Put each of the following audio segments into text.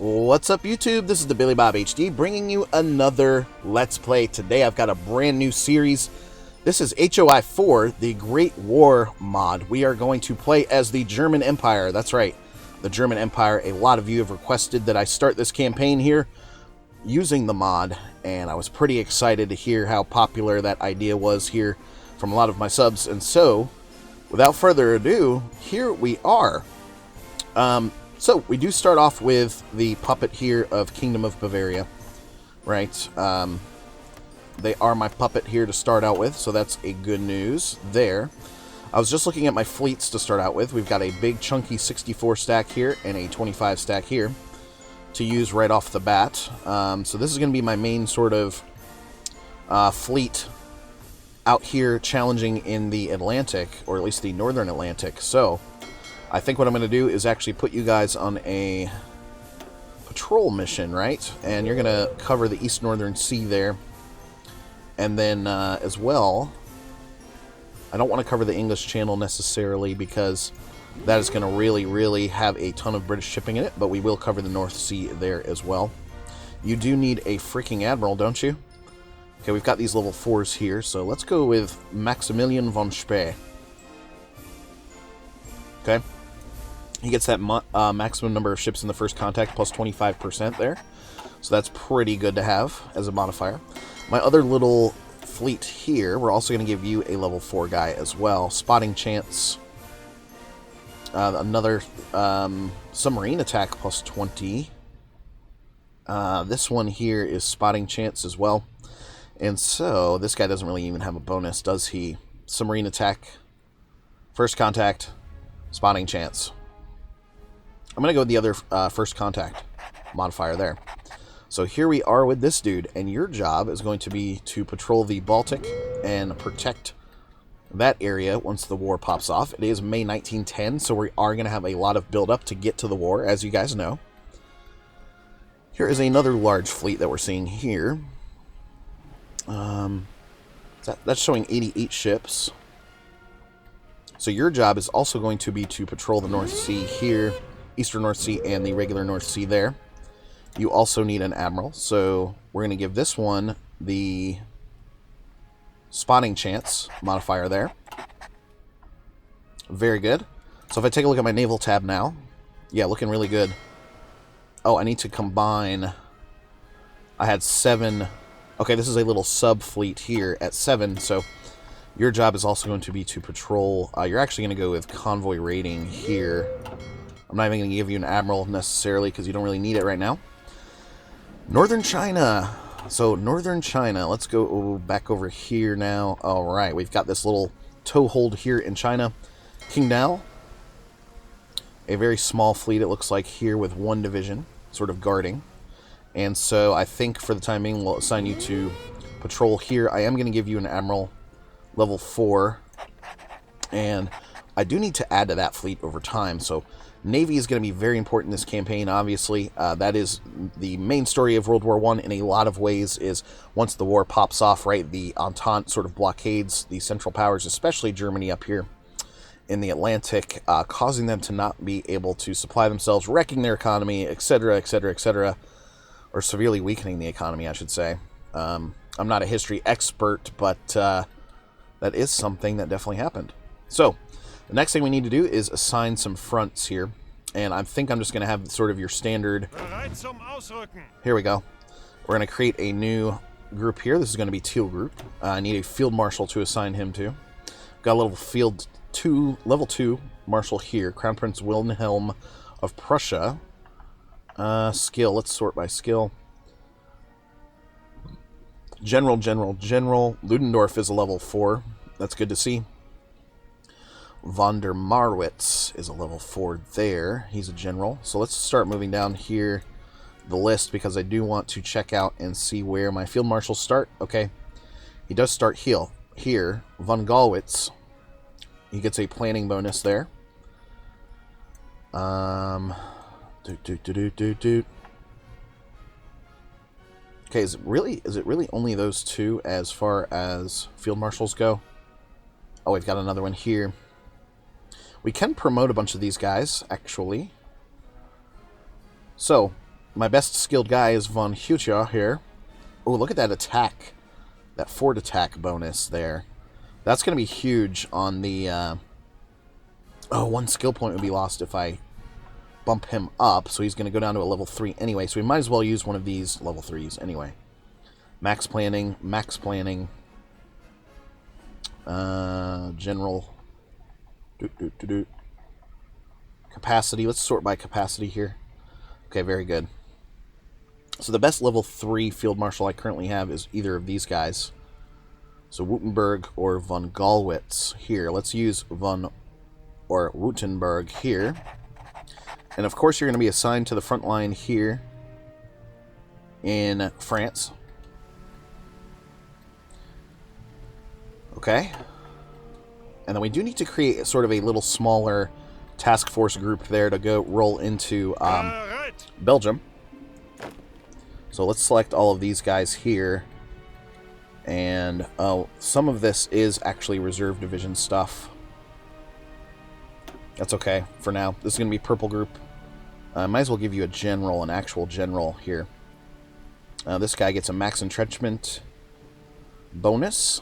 What's up, YouTube? This is the Billy Bob HD bringing you another Let's Play. Today I've got a brand new series. This is HOI 4, the Great War mod. We are going to play as the German Empire. That's right, the German Empire. A lot of you have requested that I start this campaign here using the mod, and I was pretty excited to hear how popular that idea was here from a lot of my subs. And so, without further ado, here we are. So, we do start off with the puppet here of Kingdom of Bavaria, right? They are my puppet here to start out with, so that's a good news there. I was just looking at my fleets to start out with. We've got a big chunky 64 stack here and a 25 stack here to use right off the bat. So this is going to be my main sort of fleet out here challenging in the Atlantic, or at least the Northern Atlantic. So I think what I'm going to do is actually put you guys on a patrol mission, right? And you're going to cover the East Northern Sea there. And then, as well, I don't want to cover the English Channel necessarily because that is going to really have a ton of British shipping in it. But we will cover the North Sea there as well. You do need a freaking admiral, don't you? Okay, we've got these level 4s here. So let's go with Maximilian von Spee. Okay. He gets that maximum number of ships in the first contact plus 25% there. So that's pretty good to have as a modifier. My other little fleet here, we're also going to give you a level 4 guy as well. Spotting chance. Another submarine attack plus 20. This one here is spotting chance as well. And so this guy doesn't really even have a bonus, does he? Submarine attack, first contact, spotting chance. I'm going to go with the other first contact modifier there. So here we are with this dude, and your job is going to be to patrol the Baltic and protect that area once the war pops off. It is May 1910, so we are going to have a lot of build-up to get to the war, as you guys know. Here is another large fleet that we're seeing here. That's showing 88 ships. So your job is also going to be to patrol the North Sea here, Eastern North Sea, and the regular North Sea there. You also need an admiral, so we're going to give this one the spotting chance modifier there. Very good. So if I take a look at my naval tab now, yeah, looking really good. Oh, I need to combine. I had 7. Okay, this is a little sub-fleet here at 7, so your job is also going to be to patrol. You're actually going to go with convoy raiding here. I'm not even going to give you an admiral necessarily because you don't really need it right now. Northern China. So, Northern China. Let's go back over here now. Alright, we've got this little toehold here in China. Qingdao. A very small fleet, it looks like, here with 1 division, sort of guarding. And so, I think for the time being, we'll assign you to patrol here. I am going to give you an admiral, level 4. And I do need to add to that fleet over time, so Navy is going to be very important in this campaign, obviously. That is the main story of World War I in a lot of ways, is once the war pops off, right, the Entente sort of blockades the Central Powers, especially Germany up here in the Atlantic, causing them to not be able to supply themselves, wrecking their economy, etc., etc., etc., or severely weakening the economy, I should say. I'm not a history expert, but that is something that definitely happened. So, the next thing we need to do is assign some fronts here, and I think I'm just going to have sort of your standard. Here we go. We're going to create a new group here. This is going to be Teal Group. I need a field marshal to assign him to. Got a little level 2 marshal here, Crown Prince Wilhelm of Prussia. Skill. Let's sort by skill. General. Ludendorff is a level 4. That's good to see. Von der Marwitz is a level 4 there. He's a general. So let's start moving down here the list because I do want to check out and see where my field marshals start. Okay. He does start here. Von Gallwitz. He gets a planning bonus there. Okay, is it really only those 2 as far as field marshals go? Oh, we've got another one here. We can promote a bunch of these guys, actually. So, my best skilled guy is Von Hutia here. Oh, look at that attack. That fort attack bonus there. That's going to be huge on the... Oh, one skill point would be lost if I bump him up. So he's going to go down to a level 3 anyway. So we might as well use one of these level 3s anyway. Max planning. Max planning. General. Capacity. Let's sort by capacity here. Okay, very good. So the best level 3 field marshal I currently have is either of these guys. So Württemberg or von Gallwitz here. Let's use von or Württemberg here. And of course you're going to be assigned to the front line here in France. Okay. And then we do need to create sort of a little smaller task force group there to go roll into Belgium. So let's select all of these guys here. And some of this is actually reserve division stuff. That's okay for now. This is going to be purple group. Might as well give you a general, an actual general here. This guy gets a max entrenchment bonus.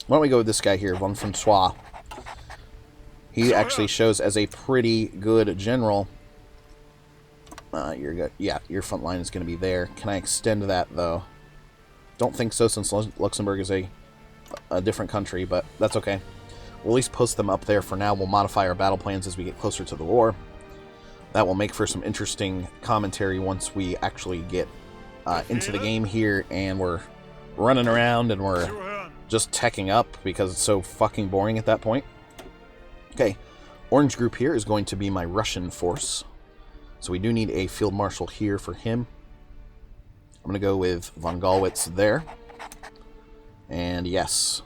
Why don't we go with this guy here, Von Francois. He actually shows as a pretty good general. You're good. Yeah, your front line is going to be there. Can I extend that, though? Don't think so, since Luxembourg is a different country, but that's okay. We'll at least post them up there for now. We'll modify our battle plans as we get closer to the war. That will make for some interesting commentary once we actually get into the game here, and we're running around and we're just teching up because it's so fucking boring at that point. Okay, orange group here is going to be my Russian force. So we do need a field marshal here for him. I'm going to go with von Gallwitz there. And yes.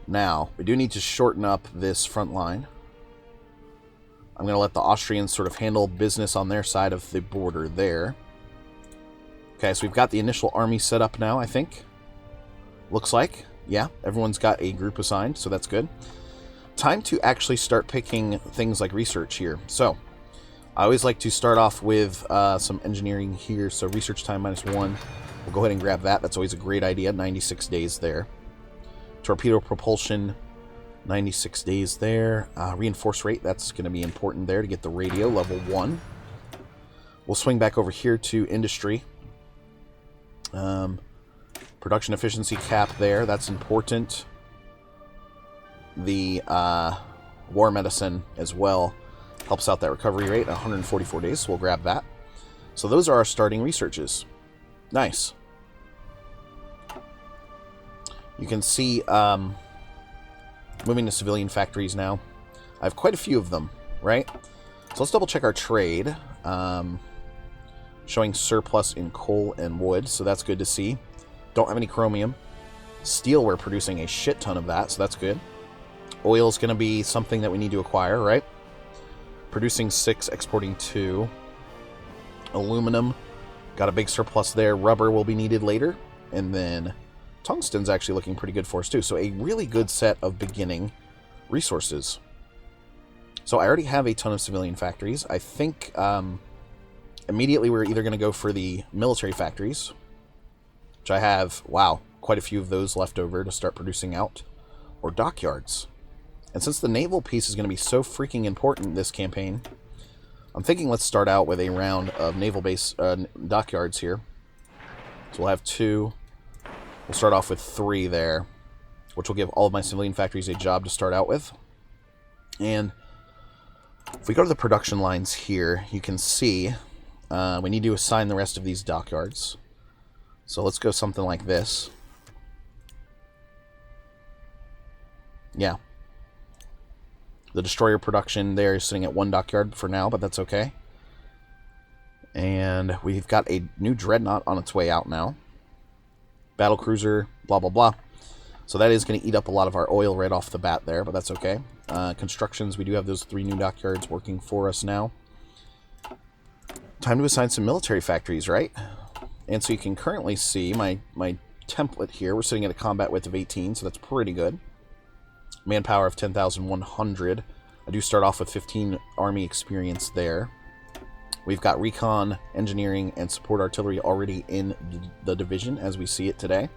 Now, we do need to shorten up this front line. I'm going to let the Austrians sort of handle business on their side of the border there. Okay, so we've got the initial army set up now, I think. Looks like. Yeah, everyone's got a group assigned, so that's good. Time to actually start picking things like research here. So, I always like to start off with some engineering here, so research time -1. We'll go ahead and grab that. That's always a great idea. 96 days there. Torpedo propulsion, 96 days there. Reinforce rate, that's going to be important there to get the radio, level 1. We'll swing back over here to industry. Production efficiency cap there, that's important. The war medicine as well. Helps out that recovery rate, 144 days, so we'll grab that. So those are our starting researches. Nice. You can see, moving to civilian factories now. I have quite a few of them, right? So let's double check our trade. Showing surplus in coal and wood, so that's good to see. Don't have any chromium. Steel, we're producing a shit ton of that, so that's good. Oil is going to be something that we need to acquire, right? Producing 6, exporting 2. Aluminum, got a big surplus there. Rubber will be needed later. And then tungsten's actually looking pretty good for us too. So a really good set of beginning resources. So I already have a ton of civilian factories. I think immediately we're either going to go for the military factories, which I have, wow, quite a few of those left over to start producing out, or dockyards. And since the naval piece is going to be so freaking important this campaign, I'm thinking let's start out with a round of naval base dockyards here. So we'll have 2. We'll start off with 3 there, which will give all of my civilian factories a job to start out with. And if we go to the production lines here, you can see we need to assign the rest of these dockyards. So let's go something like this. Yeah. The destroyer production there is sitting at 1 dockyard for now, but that's okay. And we've got a new dreadnought on its way out now. Battle cruiser, blah, blah, blah. So that is going to eat up a lot of our oil right off the bat there, but that's okay. Constructions, we do have those 3 new dockyards working for us now. Time to assign some military factories, right? And so you can currently see my template here. We're sitting at a combat width of 18, so that's pretty good. Manpower of 10,100. I do start off with 15 army experience there. We've got recon, engineering, and support artillery already in the division as we see it today.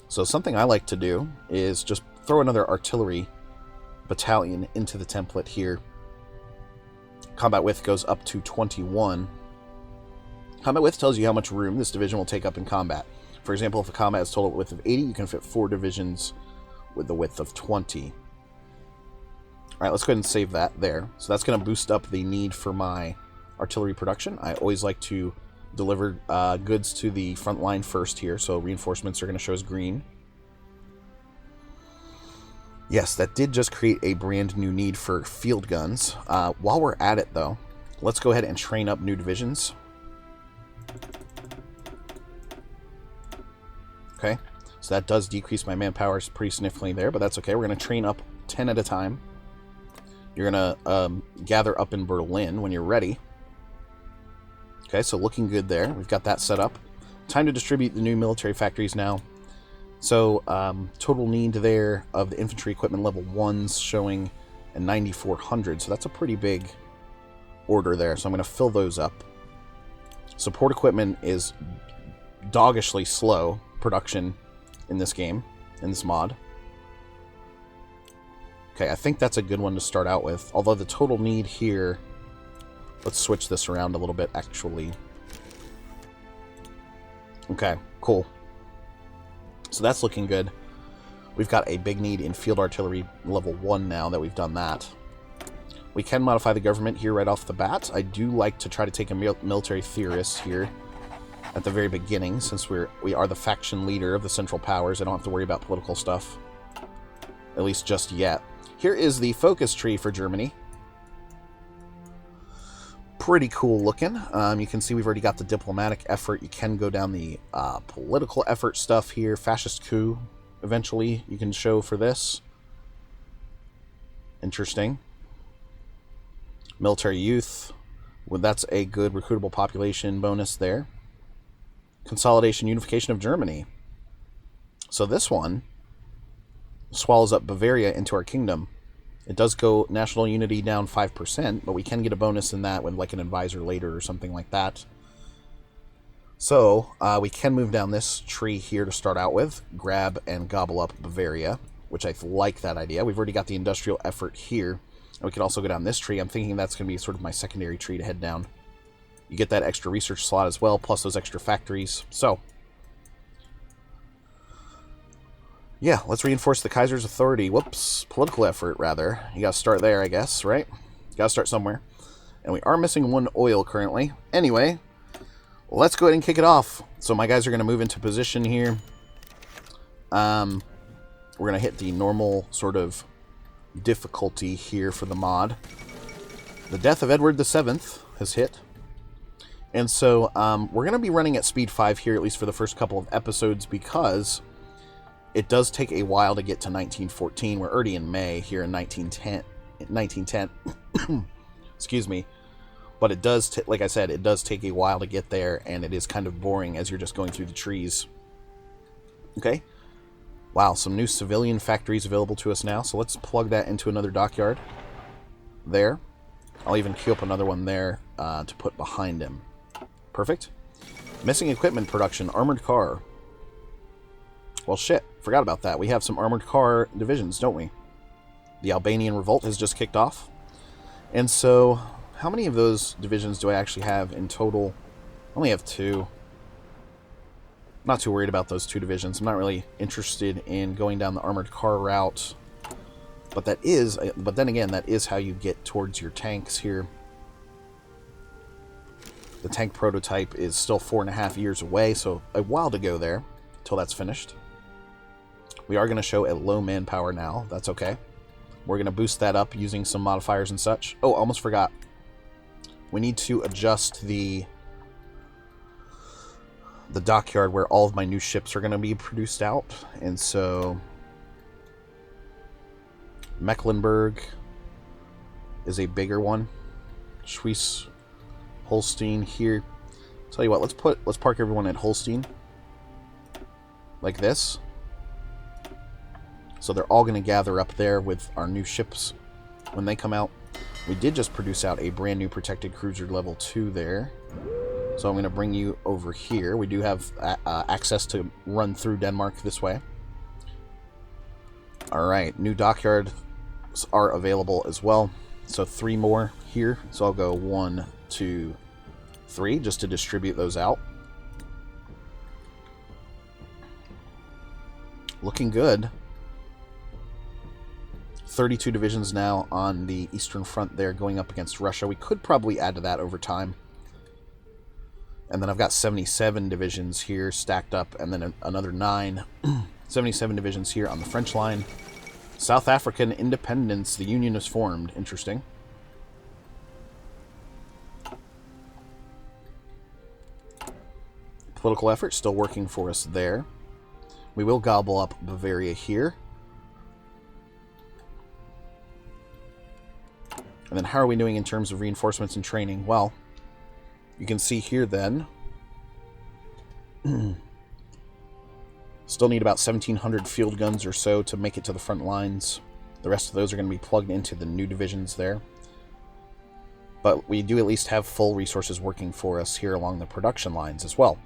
So something I like to do is just throw another artillery battalion into the template here. Combat width goes up to 21. Combat width tells you how much room this division will take up in combat. For example, if a combat has total width of 80, you can fit 4 divisions with the width of 20. Alright, let's go ahead and save that there. So that's going to boost up the need for my artillery production. I always like to deliver goods to the front line first here, so reinforcements are going to show as green. Yes, that did just create a brand new need for field guns. While we're at it, though, let's go ahead and train up new divisions. Okay, so that does decrease my manpower pretty significantly there, but that's okay. We're going to train up 10 at a time. You're going to gather up in Berlin when you're ready. Okay, so looking good there. We've got that set up. Time to distribute the new military factories now. So total need there of the infantry equipment level 1s showing a 9,400. So that's a pretty big order there. So I'm going to fill those up. Support equipment is doggishly slow production in this game, in this mod. Okay, I think that's a good one to start out with. Although the total need here... Let's switch this around a little bit, actually. Okay, cool. So that's looking good. We've got a big need in field artillery level 1 now that we've done that. We can modify the government here right off the bat. I do like to try to take a military theorist here at the very beginning, since we are the faction leader of the Central Powers. I don't have to worry about political stuff, at least just yet. Here is the focus tree for Germany. Pretty cool looking. You can see we've already got the diplomatic effort. You can go down the political effort stuff here. Fascist coup, eventually, you can show for this. Interesting. Military youth. Well, that's a good recruitable population bonus there. Consolidation, unification of Germany. So this one swallows up Bavaria into our kingdom. It does go national unity down 5%, but we can get a bonus in that with like an advisor later or something like that. So we can move down this tree here to start out with. Grab and gobble up Bavaria, which I like that idea. We've already got the industrial effort here. And we can also go down this tree. I'm thinking that's going to be sort of my secondary tree to head down. You get that extra research slot as well, plus those extra factories. So, yeah, let's reinforce the Kaiser's authority. Whoops, political effort, rather. You gotta start there, I guess, right? You gotta start somewhere. And we are missing 1 oil currently. Anyway, let's go ahead and kick it off. So my guys are gonna move into position here. We're gonna hit the normal sort of difficulty here for the mod. The death of Edward VII has hit. And so we're going to be running at speed 5 here, at least for the first couple of episodes, because it does take a while to get to 1914. We're already in May here in 1910. Excuse me. But it does, like I said, it does take a while to get there, and it is kind of boring as you're just going through the trees. Okay. Wow, some new civilian factories available to us now, so let's plug that into another dockyard. There. I'll even queue up another one there to put behind him. Perfect. Missing equipment production, armored car. Well, shit, forgot about that. We have some armored car divisions, don't we? The Albanian revolt has just kicked off. And so, how many of those divisions do I actually have in total? I only have 2. I'm not too worried about those 2 divisions. I'm not really interested in going down the armored car route. But then again, that is how you get towards your tanks here. The tank prototype is still 4.5 years away, so a while to go there until that's finished. We are going to show at low manpower now. That's okay. We're going to boost that up using some modifiers and such. Oh, almost forgot. We need to adjust the dockyard where all of my new ships are going to be produced out. And so Mecklenburg is a bigger one. Schwyz Holstein here. Tell you what, let's park everyone at Holstein. Like this. So they're all going to gather up there with our new ships when they come out. We did just produce out a brand new protected cruiser level 2 there. So I'm going to bring you over here. We do have access to run through Denmark this way. Alright, new dockyards are available as well. So 3 more here. So I'll go 1, 2, 3 just to distribute those out. Looking good. 32 divisions now on the Eastern Front there going up against Russia. We could probably add to that over time. And then I've got 77 divisions here stacked up, and then another 9. 77 divisions here on the French line. South African independence. The Union is formed. Interesting. Political effort still working for us there. We will gobble up Bavaria here. And then how are we doing in terms of reinforcements and training? Well, you can see here then. Still need about 1,700 field guns or so to make it to the front lines. The rest of those are going to be plugged into the new divisions there. But we do at least have full resources working for us here along the production lines as well.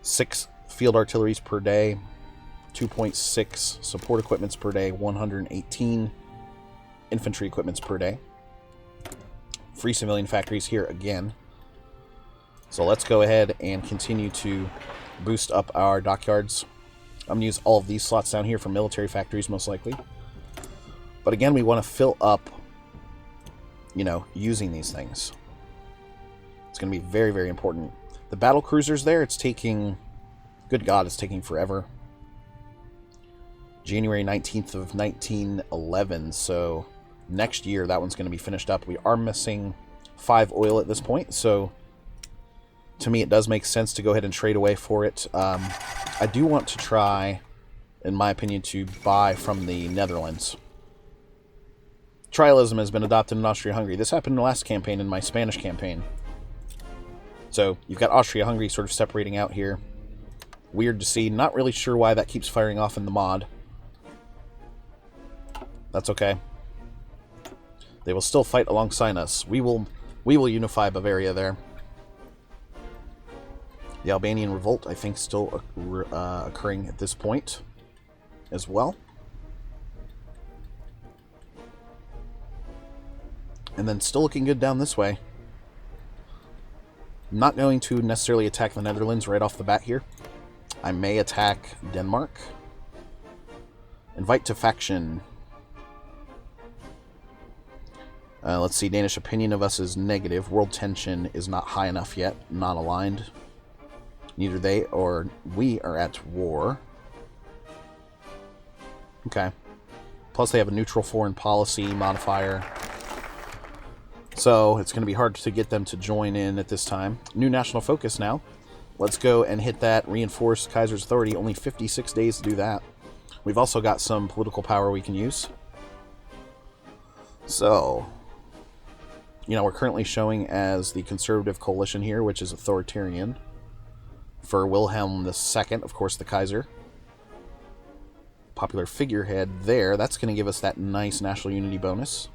6 field artilleries per day, 2.6 support equipments per day, 118 infantry equipments per day. Free civilian factories here again. So let's go ahead and continue to boost up our dockyards. I'm going to use all of these slots down here for military factories most likely. But again, we want to fill up, you know, using these things. It's going to be very, very important. The battle cruisers there, it's taking... Good God, it's taking forever. January 19th of 1911, so next year that one's going to be finished up. We are missing 5 oil at this point, so to me it does make sense to go ahead and trade away for it. I do want to try, in my opinion, to buy from the Netherlands. Trialism has been adopted in Austria-Hungary. This happened in the last campaign, in my Spanish campaign. So you've got Austria-Hungary sort of separating out here. Weird to see. Not really sure why that keeps firing off in the mod. That's okay. They will still fight alongside us. We will unify Bavaria there. The Albanian revolt, I think, still occurring at this point as well. And then still looking good down this way. I'm not going to necessarily attack the Netherlands right off the bat here. I may attack Denmark. Invite to faction. Let's see, Danish opinion of us is negative. World tension is not high enough yet. Not aligned. Neither they or we are at war. Okay. Plus they have a neutral foreign policy modifier. So it's going to be hard to get them to join in at this time. New national focus now. Let's go and hit that. Reinforce Kaiser's authority. Only 56 days to do that. We've also got some political power we can use. So, you know, we're currently showing as the conservative coalition here, which is authoritarian. For Wilhelm II, of course, the Kaiser. Popular figurehead there. That's going to give us that nice national unity bonus.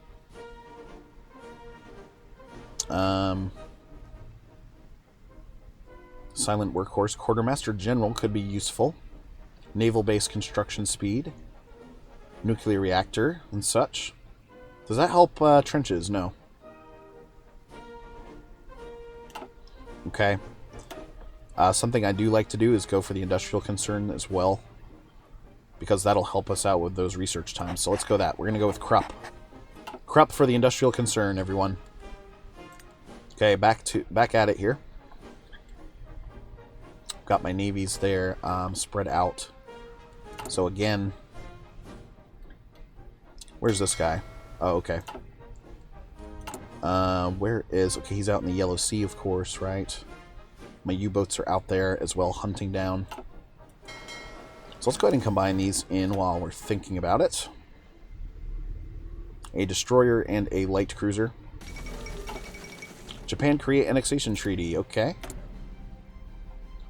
Silent workhorse. Quartermaster General could be useful. Naval base construction speed. Nuclear reactor and such. Does that help trenches? No. Okay. Something I do like to do is go for the industrial concern as well, because that'll help us out with those research times. So let's go that. We're going to go with Krupp. Krupp for the industrial concern, everyone. Okay, back at it here. Got my navies there spread out. So again, where's this guy? Oh, okay. Where is... Okay, he's out in the Yellow Sea, of course, right? My U-boats are out there as well, hunting down. So let's go ahead and combine these in while we're thinking about it. A destroyer and a light cruiser. Japan-Korea annexation treaty. Okay.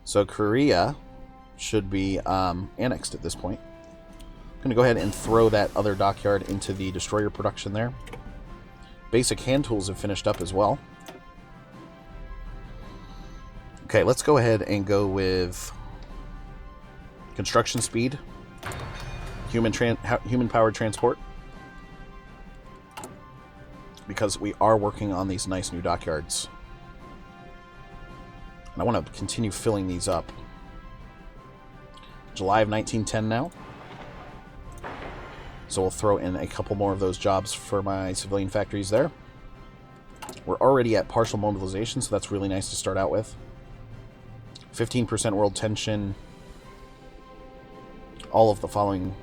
So Korea should be annexed at this point. I'm going to go ahead and throw that other dockyard into the destroyer production there. basic hand tools have finished up as well. Okay, let's go ahead and go with construction speed, human-powered transport, because we are working on these nice new dockyards. And I want to continue filling these up. July of 1910 now. So we'll throw in a couple more of those jobs for my civilian factories there. We're already at partial mobilization, so that's really nice to start out with. 15% world tension. All of the following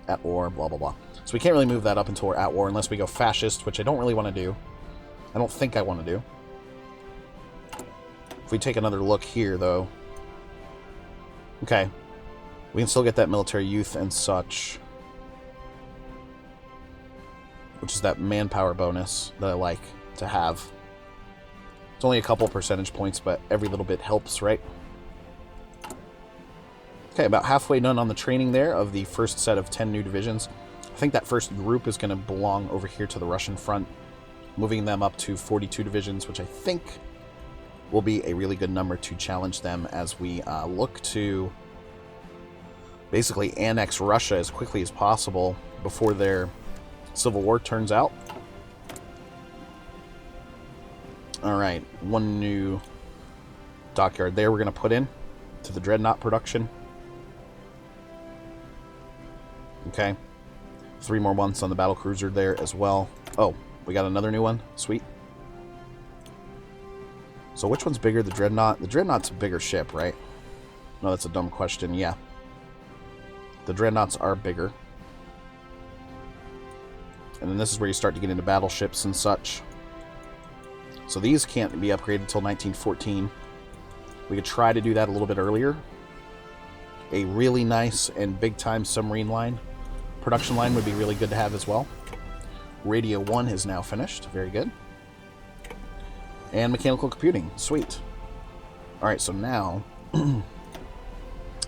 at war, blah, blah, blah. So we can't really move that up until we're at war unless we go fascist, which I don't really want to do. I don't think I want to do. If we take another look here, though. Okay. We can still get that military youth and such. Which is that manpower bonus that I like to have. It's only a couple percentage points, but every little bit helps, right? Okay, about halfway done on the training there of the first set of 10 new divisions. I think that first group is going to belong over here to the Russian front, moving them up to 42 divisions, which I think will be a really good number to challenge them as we look to basically annex Russia as quickly as possible before their civil war turns out. Alright, one new dockyard there we're going to put in to the Dreadnought production. Okay. 3 more months on the battlecruiser there as well. Oh, we got another new one. Sweet. So which one's bigger, the Dreadnought? The Dreadnought's a bigger ship, right? No, that's a dumb question. Yeah. The Dreadnoughts are bigger. And then this is where you start to get into battleships and such. So these can't be upgraded until 1914. We could try to do that a little bit earlier. A really nice and big-time submarine line. Production line would be really good to have as well. Radio 1 is now finished. Very good. And mechanical computing. Sweet. Alright, so now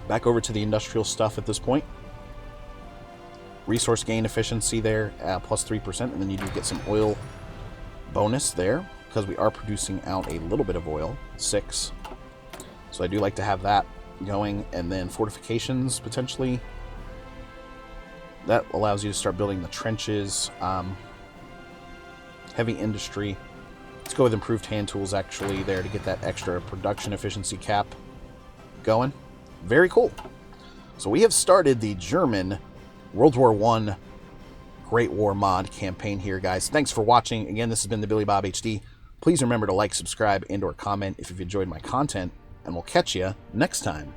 back over to the industrial stuff at this point. Resource gain efficiency there, plus 3%, and then you do get some oil bonus there, because we are producing out a little bit of oil, 6. So I do like to have that going, and then fortifications, potentially. That allows you to start building the trenches. Heavy industry. Let's go with improved hand tools, actually, there to get that extra production efficiency cap going. Very cool. So we have started the German World War I Great War Mod campaign here, guys. Thanks for watching. Again, this has been the Billy Bob HD. Please remember to like, subscribe, and/or comment if you've enjoyed my content, and we'll catch you next time.